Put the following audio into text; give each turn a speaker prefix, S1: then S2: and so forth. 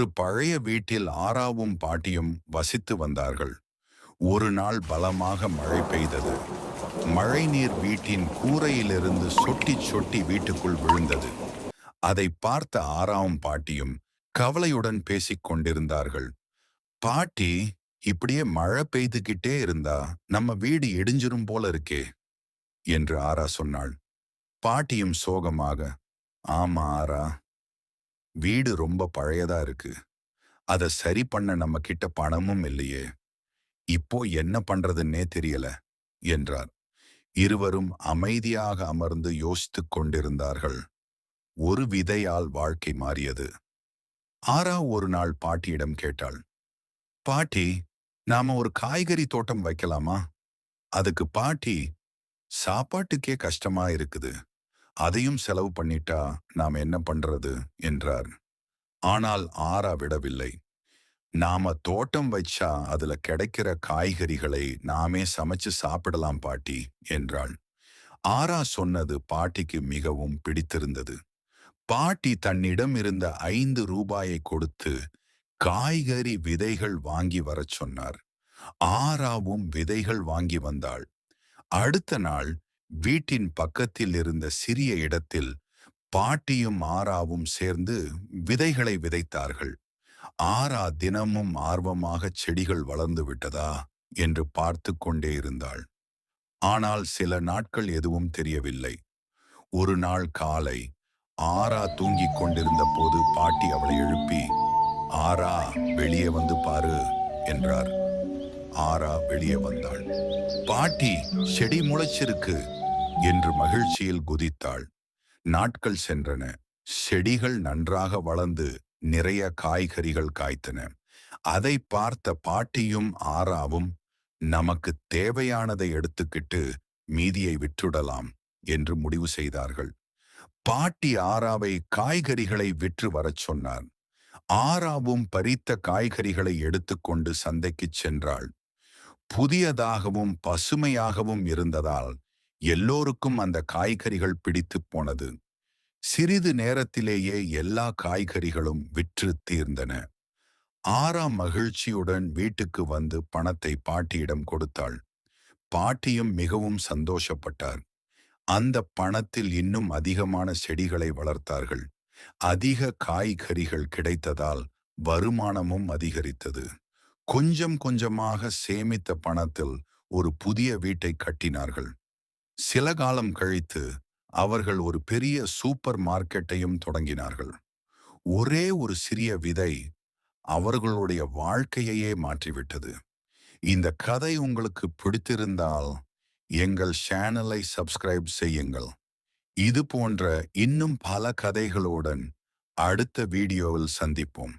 S1: ஒரு பழைய வீட்டில் ஆராவும் பாட்டியும் வசித்து வந்தார்கள். ஒரு நாள் பலமாக மழை பெய்தது. மழை நீர் வீட்டின் கூரையிலிருந்து சொட்டி சொட்டி வீட்டுக்குள் விழுந்தது. அதை பார்த்த ஆராவும் பாட்டியும் கவலையுடன் பேசிக் கொண்டிருந்தார்கள். பாட்டி, இப்படியே மழை பெய்துகிட்டே இருந்தா நம்ம வீடு இடிஞ்சிரும் போல இருக்கே என்று ஆரா சொன்னாள். பாட்டியும் சோகமாக, ஆமா ஆரா, வீடு ரொம்ப பழையதா இருக்கு. அதை சரி பண்ண நம்ம கிட்ட பணமும் இல்லையே. இப்போ என்ன பண்றதுன்னே தெரியல என்றார். இருவரும் அமைதியாக அமர்ந்து யோசித்துக் கொண்டிருந்தார்கள். ஒரு விதையால் வாழ்க்கை மாறியது. ஆரா ஒரு நாள் பாட்டியிடம் கேட்டாள், பாட்டி, நாம ஒரு காய்கறி தோட்டம் வைக்கலாமா? அதுக்கு பாட்டி, சாப்பாட்டுக்கே கஷ்டமா இருக்குது, அதையும் செலவு பண்ணிட்டா நாம என்ன பண்றது என்றார். ஆனால் ஆரா விடவில்லை. நாம தோட்டம் வச்சா அதுல கிடைக்கிற காய்கறிகளை நாமே சமைச்சு சாப்பிடலாம் பாட்டி என்றாள். ஆரா சொன்னது பாட்டிக்கு மிகவும் பிடித்திருந்தது. பாட்டி தன்னிடம் இருந்த 5 ரூபாயை கொடுத்து காய்கறி விதைகள் வாங்கி வரச் சொன்னார். ஆராவும் விதைகள் வாங்கி வந்தாள். அடுத்த நாள் வீட்டின் பக்கத்தில் இருந்த சிறிய இடத்தில் பாட்டியும் ஆராவும் சேர்ந்து விதைகளை விதைத்தார்கள். ஆரா தினமும் ஆர்வமாக செடிகள் வளர்ந்து விட்டதா என்று பார்த்து கொண்டே இருந்தாள். ஆனால் சில நாட்கள் எதுவும் தெரியவில்லை. ஒரு நாள் காலை ஆரா தூங்கிக் கொண்டிருந்த போது பாட்டி அவளை எழுப்பி, ஆரா, வெளியே வந்து பாரு என்றார். ஆரா வெளியே வந்தாள். பாட்டி, செடி முளைச்சிருக்கு என்று மகிழ்ச்சியில் குதித்தாள். நாட்கள் சென்றன. செடிகள் நன்றாக வளர்ந்து நிறைய காய்கறிகள் காய்த்தன. அதை பார்த்த பாட்டியும் ஆராவும், நமக்கு தேவையானதை எடுத்துக்கிட்டு மீதியை விற்றுடலாம் என்று முடிவு செய்தார்கள். பாட்டி ஆராவை காய்கறிகளை விற்று வரச் சொன்னார். ஆராவும் பறித்த காய்கறிகளை எடுத்துக்கொண்டு சந்தைக்குச் சென்றாள். புதியதாகவும் பசுமையாகவும் இருந்ததால் எல்லோருக்கும் அந்த காய்கறிகள் பிடித்துப் போனது. சிறிது நேரத்திலேயே எல்லா காய்கறிகளும் விற்று தீர்ந்தன. ஆரா மகிழ்ச்சியுடன் வீட்டுக்கு வந்து பணத்தை பாட்டியிடம் கொடுத்தாள். பாட்டியும் மிகவும் சந்தோஷப்பட்டார். அந்த பணத்தில் இன்னும் அதிகமான செடிகளை வளர்த்தார்கள். அதிக காய்கறிகள் கிடைத்ததால் வருமானமும் அதிகரித்தது. கொஞ்சம் கொஞ்சமாக சேமித்த பணத்தில் ஒரு புதிய வீட்டை கட்டினார்கள். சில காலம் கழித்து அவர்கள் ஒரு பெரிய சூப்பர் மார்க்கெட்டையும் தொடங்கினார்கள். ஒரே ஒரு சிறிய விதை அவர்களுடைய வாழ்க்கையையே மாற்றிவிட்டது. இந்த கதை உங்களுக்கு பிடித்திருந்தால் எங்கள் சேனலை சப்ஸ்கிரைப் செய்யுங்கள். இது போன்ற இன்னும் பல கதைகளுடன் அடுத்த வீடியோவில் சந்திப்போம்.